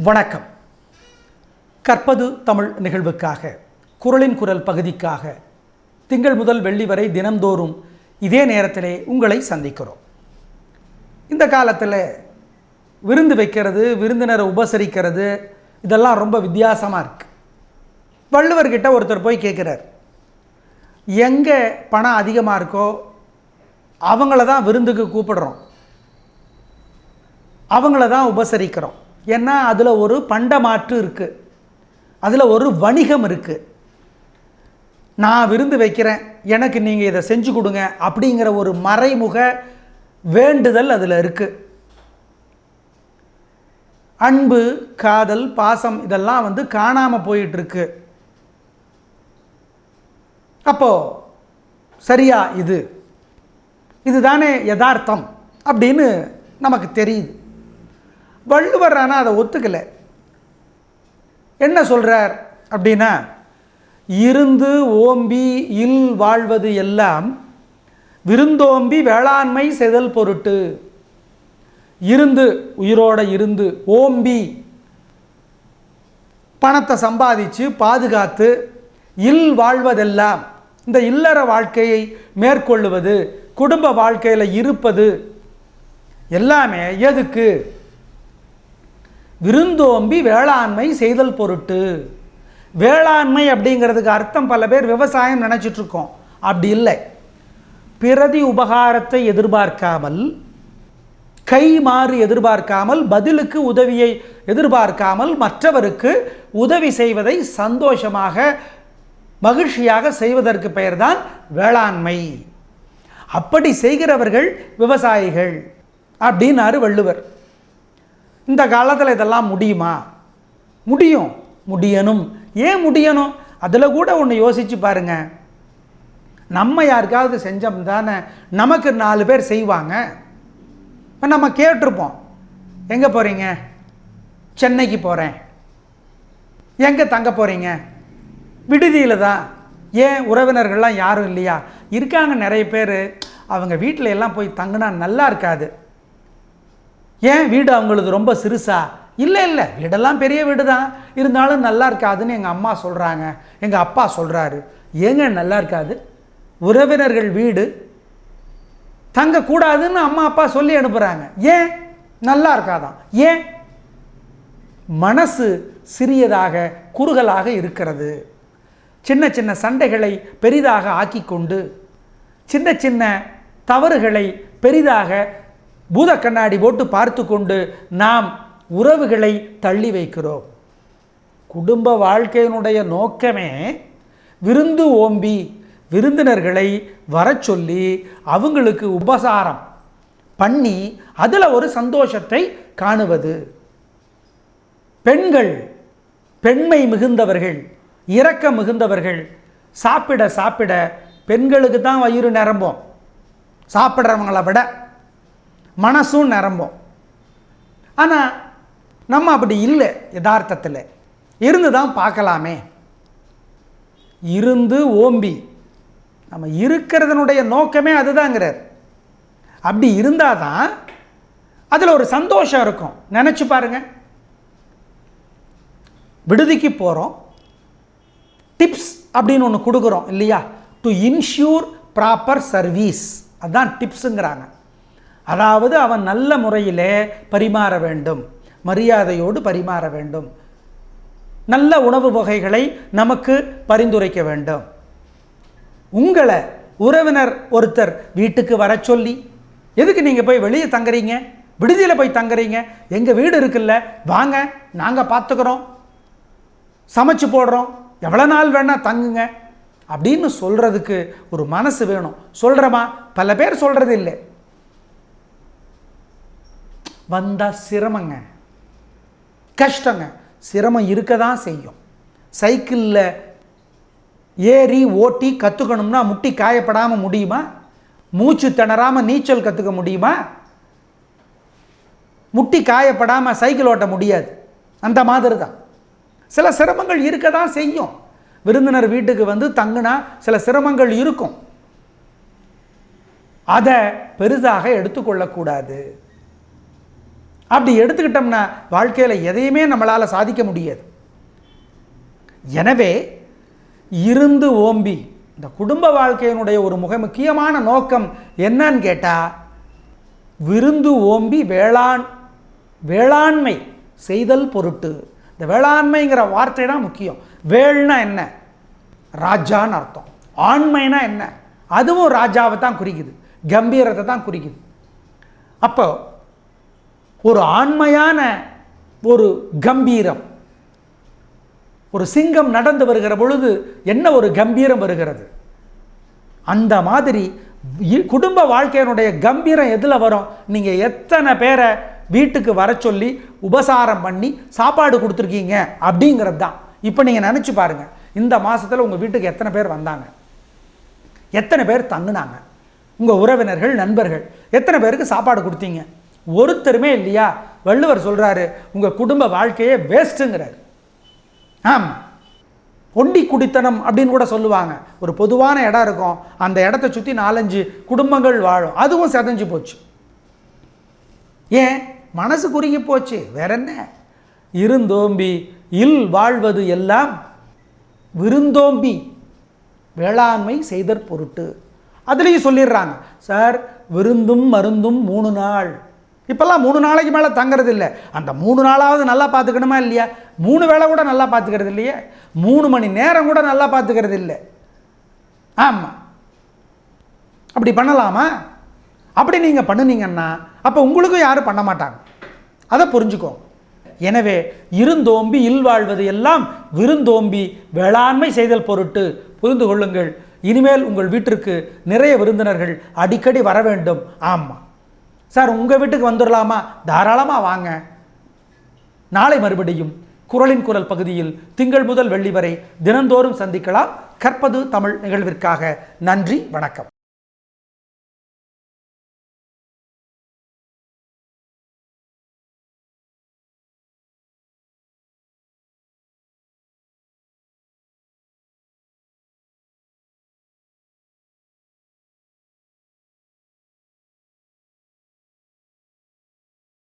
வணக்கம். கற்பது தமிழ் நிகழ்வுக்காக, குரலின் குரல் பகுதிக்காக திங்கள் முதல் வெள்ளி வரை தினந்தோறும் இதே நேரத்திலே உங்களை சந்திக்கிறோம். இந்த காலத்தில் விருந்து வைக்கிறது, விருந்தினரை உபசரிக்கிறது, இதெல்லாம் ரொம்ப வித்தியாசமாக இருக்குது. வள்ளுவர்கிட்ட ஒருத்தர் போய் கேட்குறார், எங்கே பணம் அதிகமாக இருக்கோ அவங்கள தான் விருந்துக்கு கூப்பிடுறோம், அவங்கள தான் உபசரிக்கிறோம். ஏன்னா அதில் ஒரு பண்டமாற்று இருக்குது, அதில் ஒரு வணிகம் இருக்குது. நான் விருந்து வைக்கிறேன், எனக்கு நீங்கள் இதை செஞ்சு கொடுங்க அப்படிங்கிற ஒரு மறைமுக வேண்டுதல் அதில் இருக்குது. அன்பு, காதல், பாசம் இதெல்லாம் காணாமல் போயிட்டுருக்கு. அப்போது சரியா இதுதானே யதார்த்தம் அப்படின்னு நமக்கு தெரியுது. வள்ளுவர் ஆனால் அதை ஒத்துக்கலை. என்ன சொல்கிறார் அப்படின்னா, இருந்து ஓம்பி இல் வாழ்வது எல்லாம் விருந்தோம்பி வேளாண்மை செய்தல் பொருட்டு. இருந்து, உயிரோட இருந்து, ஓம்பி பணத்தை சம்பாதிச்சு பாதுகாத்து, இல் வாழ்வதெல்லாம் இந்த இல்லற வாழ்க்கையை மேற்கொள்ளுவது, குடும்ப வாழ்க்கையில் இருப்பது எல்லாமே எதுக்கு? விருந்தோம்பி வேளாண்மை செய்தல் பொருட்டு. வேளாண்மை அப்படிங்கிறதுக்கு அர்த்தம் பல பேர் விவசாயம் நினச்சிட்ருக்கோம். அப்படி இல்லை. பிரதி உபகாரத்தை எதிர்பார்க்காமல், கை மாறு எதிர்பார்க்காமல், பதிலுக்கு உதவியை எதிர்பார்க்காமல் மற்றவருக்கு உதவி செய்வதை சந்தோஷமாக மகிழ்ச்சியாக செய்வதற்கு பெயர்தான் வேளாண்மை. அப்படி செய்கிறவர்கள் விவசாயிகள் அப்படின்னாரு வள்ளுவர். இந்த காலத்தில் இதெல்லாம் முடியுமா? முடியணும். ஏன் முடியணும்? அதில் கூட ஒன்று யோசித்து பாருங்க. நம்ம யாருக்காவது செஞ்சோம் தானே நமக்கு 4 பேர் செய்வாங்க. இப்போ நம்ம கேட்டிருப்போம், எங்கே போகிறீங்க? சென்னைக்கு போகிறேன். எங்கே தங்க போகிறீங்க? விடுதியில் தான். ஏன் உறவினர்கள்லாம் யாரும் இல்லையா? இருக்காங்க நிறைய பேர். அவங்க வீட்டில் எல்லாம் போய் தங்கினா நல்லா இருக்காது. ஏன் வீடு அவங்களுக்கு ரொம்ப சிறுசா? இல்லை, வீடெல்லாம் பெரிய வீடு தான், இருந்தாலும் நல்லா இருக்காதுன்னு எங்கள் அம்மா சொல்கிறாங்க, எங்கள் அப்பா சொல்கிறாரு. ஏங்க நல்லா இருக்காது? உறவினர்கள் வீடு தங்கக்கூடாதுன்னு அம்மா அப்பா சொல்லி அனுப்புகிறாங்க. ஏன் நல்லா இருக்காதான்? ஏன்? மனசு சிறியதாக குறுகலாக இருக்கிறது. சின்ன சின்ன சண்டைகளை பெரிதாக ஆக்கி கொண்டு, சின்ன சின்ன தவறுகளை பெரிதாக பூத கண்ணாடி போட்டு பார்த்து கொண்டு நாம் உறவுகளை தள்ளி வைக்கிறோம். குடும்ப வாழ்க்கையினுடைய நோக்கமே விருந்து ஓம்பி விருந்தினர்களை வர சொல்லி அவங்களுக்கு உபசாரம் பண்ணி அதில் ஒரு சந்தோஷத்தை காணுவது. பெண்கள் பெண்மை மிகுந்தவர்கள், இரக்கம் மிகுந்தவர்கள். சாப்பிட சாப்பிட பெண்களுக்கு தான் வயிறு நிரம்பும், சாப்பிட்றவங்களை விட மனசும் நிரம்பும். ஆனால் நம்ம அப்படி இல்லை. யதார்த்தத்தில் இருந்து தான் பார்க்கலாமே. இருந்து ஓம்பி நம்ம இருக்கிறதனுடைய நோக்கமே அதுதாங்கிறார். அப்படி இருந்தால் தான் அதில் ஒரு சந்தோஷம் இருக்கும். நினச்சி பாருங்க, விடுதிக்கு போகிறோம், டிப்ஸ் அப்படின்னு ஒன்று கொடுக்குறோம் இல்லையா? டு இன்ஷூர் ப்ராப்பர் சர்வீஸ், அதுதான் டிப்ஸுங்கிறாங்க. அதாவது அவன் நல்ல முறையிலே பரிமாற வேண்டும், மரியாதையோடு பரிமாற வேண்டும், நல்ல உணவு வகைகளை நமக்கு பரிந்துரைக்க வேண்டும். உங்களை உறவினர் ஒருத்தர் வீட்டுக்கு வர சொல்லி, எதுக்கு நீங்கள் போய் வெளியே தங்குறீங்க, விடுதியில் போய் தங்குறீங்க, எங்கள் வீடு இருக்குல்ல, வாங்க நாங்கள் பார்த்துக்கிறோம், சமைச்சு போடுறோம், எவ்வளோ நாள் வேணால் தங்குங்க அப்படின்னு சொல்கிறதுக்கு ஒரு மனசு வேணும். சொல்கிறோமா? பல பேர் சொல்கிறது இல்லை. வந்தால் சிரமங்க, கஷ்டங்க. சிரமம் இருக்க தான் செய்யும். சைக்கிளில் ஏறி ஓட்டி கற்றுக்கணும்னா முட்டி காயப்படாமல் முடியுமா? மூச்சு திணறாமல் நீச்சல் கற்றுக்க முடியுமா? முட்டி காயப்படாமல் சைக்கிள் ஓட்ட முடியாது. அந்த மாதிரி தான் சில சிரமங்கள் இருக்க தான் செய்யும். விருந்தினர் வீட்டுக்கு தங்குனா சில சிரமங்கள் இருக்கும். அதை பெரிதாக எடுத்துக்கொள்ளக்கூடாது. அப்படி எடுத்துக்கிட்டோம்னா வாழ்க்கையில் எதையுமே நம்மளால் சாதிக்க முடியாது. எனவே இருந்து ஓம்பி இந்த குடும்ப வாழ்க்கையினுடைய ஒரு முக்கியமான நோக்கம் என்னன்னு கேட்டால், விருந்து ஓம்பி வேளாண்மை செய்தல் பொருட்டு. இந்த வேளாண்மைங்கிற வார்த்தை தான் முக்கியம். வேள்னா என்ன? ராஜான்னு அர்த்தம். ஆண்மைனா என்ன? அதுவும் ராஜாவை தான் குறிக்குது, கம்பீரத்தை தான் குறிக்குது. அப்போ ஒரு ஆண்மையான ஒரு கம்பீரம், ஒரு சிங்கம் நடந்து வருகிற பொழுது என்ன ஒரு கம்பீரம் வருகிறது, அந்த மாதிரி குடும்ப வாழ்க்கையினுடைய கம்பீரம் எதில் வரும்? நீங்கள் எத்தனை பேரை வீட்டுக்கு வர சொல்லி உபசாரம் பண்ணி சாப்பாடு கொடுத்துருக்கீங்க அப்படிங்கிறது தான். இப்போ நீங்கள் நினச்சி பாருங்கள், இந்த மாதத்தில் உங்கள் வீட்டுக்கு எத்தனை பேர் வந்தாங்க, எத்தனை பேர் தங்குனாங்க, உங்கள் உறவினர்கள் நண்பர்கள் எத்தனை பேருக்கு சாப்பாடு கொடுத்தீங்க? ஒருத்தருமே இல்லையா? வள்ளுவர் சொல்கிறாரு, உங்கள் குடும்ப வாழ்க்கையே வேஸ்ட்டுங்கிறார். ஆமாம், ஒண்டி குடித்தனம் அப்படின்னு கூட சொல்லுவாங்க. ஒரு பொதுவான இடம் இருக்கும், அந்த இடத்த சுற்றி 4-5 குடும்பங்கள் வாழும், அதுவும் செதஞ்சு போச்சு. ஏன்? மனசு குறுகி போச்சு, வேற என்ன? இருந்தோம்பி இல் வாழ்வது எல்லாம் விருந்தோம்பி வேளாண்மை செய்தற் பொருட்டு. அதுலேயும் சொல்லிடுறாங்க, சார் விருந்தும் மருந்தும் 3 நாள். இப்போல்லாம் 3 நாளைக்கு மேலே தங்கிறது இல்லை. அந்த 3 நாளாவது நல்லா பார்த்துக்கணுமா இல்லையா? 3 வேளை கூட நல்லா பார்த்துக்கிறது இல்லையே, 3 மணி நேரம் கூட நல்லா பார்த்துக்கிறது இல்லை. ஆமாம், அப்படி பண்ணலாமா? அப்படி நீங்கள் பண்ணினீங்கன்னா அப்போ உங்களுக்கும் யாரும் பண்ண மாட்டாங்க, அதை புரிஞ்சுக்கோ. எனவே இருந்தோம்பி இல்வாழ்வது எல்லாம் விருந்தோம்பி வேளாண்மை செய்தல் பொருட்டு. புரிந்து கொள்ளுங்கள். இனிமேல் உங்கள் வீட்டிற்கு நிறைய விருந்தினர்கள் அடிக்கடி வர வேண்டும். ஆமாம் சார், உங்கள் வீட்டுக்கு வந்துடலாமா? தாராளமாக வாங்க. நாளை மறுபடியும் குரலின் குரல் பகுதியில் திங்கள் முதல் வெள்ளி வரை தினந்தோறும் சந்திக்கலாம். கற்பது தமிழ் நிகழ்விற்காக நன்றி, வணக்கம்.